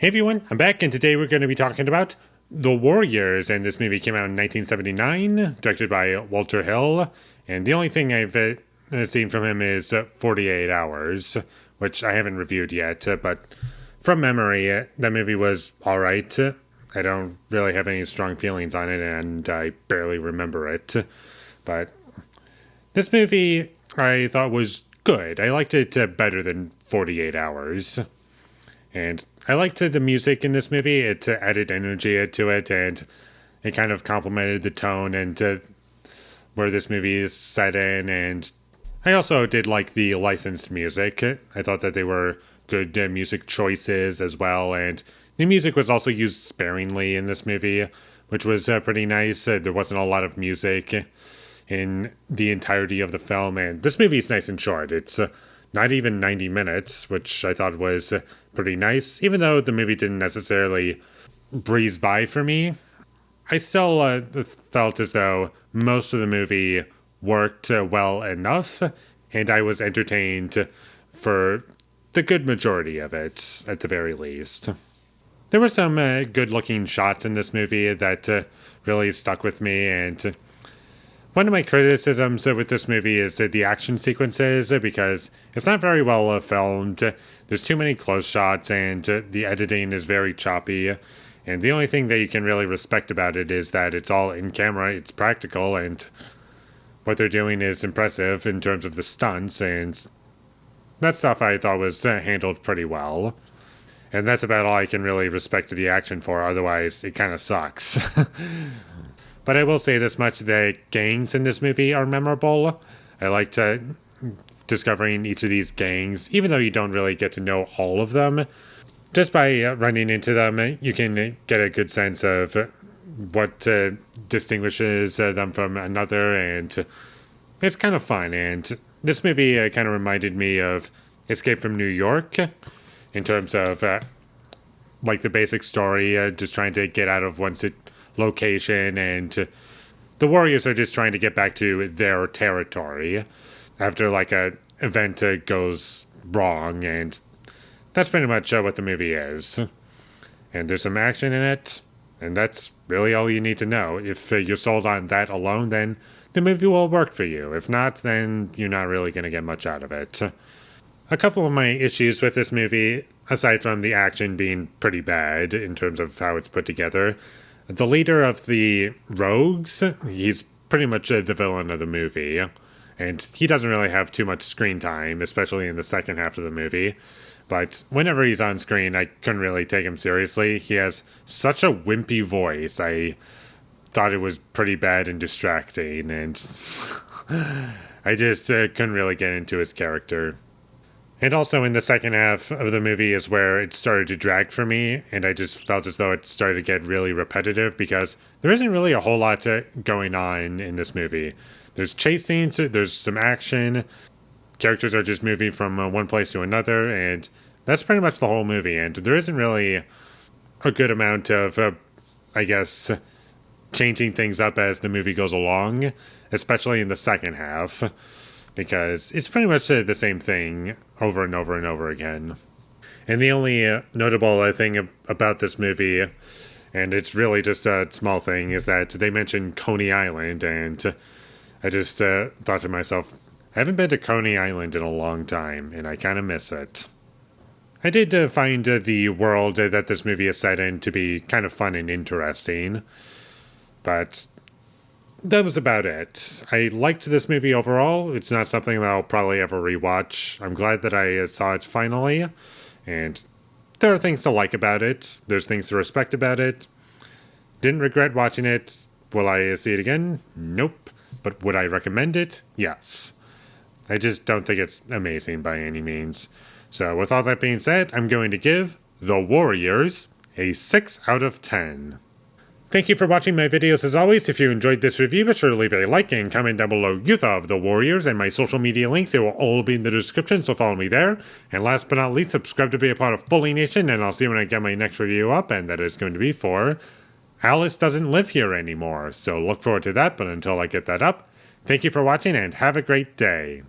Hey everyone, I'm back, and today we're going to be talking about The Warriors, and this movie came out in 1979, directed by Walter Hill, and the only thing I've seen from him is 48 Hours, which I haven't reviewed yet, but from memory, that movie was alright. I don't really have any strong feelings on it, and I barely remember it, but this movie I thought was good. I liked it better than 48 Hours. And I liked the music in this movie. It added energy to it, and it kind of complemented the tone and where this movie is set in. And I also did like the licensed music. I thought that they were good music choices as well. And the music was also used sparingly in this movie, which was pretty nice. There wasn't a lot of music in the entirety of the film. And this movie is nice and short. It's not even 90 minutes, which I thought was pretty nice. Even though the movie didn't necessarily breeze by for me, I still felt as though most of the movie worked well enough, and I was entertained for the good majority of it, at the very least. There were some good-looking shots in this movie that really stuck with me, and one of my criticisms with this movie is the action sequences, because it's not very well filmed. There's too many close shots, and the editing is very choppy. And the only thing that you can really respect about it is that it's all in camera, it's practical, and what they're doing is impressive in terms of the stunts, and that stuff I thought was handled pretty well. And that's about all I can really respect the action for, otherwise it kind of sucks. But I will say this much, the gangs in this movie are memorable. I liked discovering each of these gangs, even though you don't really get to know all of them. Just by running into them, you can get a good sense of what distinguishes them from another, and it's kind of fun. And this movie kind of reminded me of Escape from New York, in terms of like the basic story, just trying to get out of one location, and the Warriors are just trying to get back to their territory after like a event goes wrong, and that's pretty much what the movie is. And there's some action in it, and that's really all you need to know. If you're sold on that alone, then the movie will work for you. If not, then you're not really going to get much out of it. A couple of my issues with this movie, aside from the action being pretty bad in terms of how it's put together, the leader of the rogues, he's pretty much the villain of the movie, and he doesn't really have too much screen time, especially in the second half of the movie. But whenever he's on screen, I couldn't really take him seriously. He has such a wimpy voice. I thought it was pretty bad and distracting, and I just couldn't really get into his character. And also in the second half of the movie is where it started to drag for me, and I just felt as though it started to get really repetitive, because there isn't really a whole lot going on in this movie. There's chase scenes, there's some action, characters are just moving from one place to another, and that's pretty much the whole movie, and there isn't really a good amount of, I guess, changing things up as the movie goes along, especially in the second half, because it's pretty much the same thing over and over and over again. And the only notable thing about this movie, and it's really just a small thing, is that they mentioned Coney Island, and I just thought to myself, I haven't been to Coney Island in a long time, and I kind of miss it. I did find the world that this movie is set in to be kind of fun and interesting, but that was about it. I liked this movie overall. It's not something that I'll probably ever rewatch. I'm glad that I saw it finally, and there are things to like about it. There's things to respect about it. Didn't regret watching it. Will I see it again? Nope. But would I recommend it? Yes. I just don't think it's amazing by any means. So with all that being said, I'm going to give The Warriors a 6 out of 10. Thank you for watching my videos as always. If you enjoyed this review, be sure to leave a like and comment down below your thought of The Warriors, and my social media links. They will all be in the description, so follow me there. And last but not least, subscribe to be a part of Foley Nation, and I'll see you when I get my next review up, and that is going to be for Alice Doesn't Live Here Anymore. So look forward to that, but until I get that up, thank you for watching and have a great day.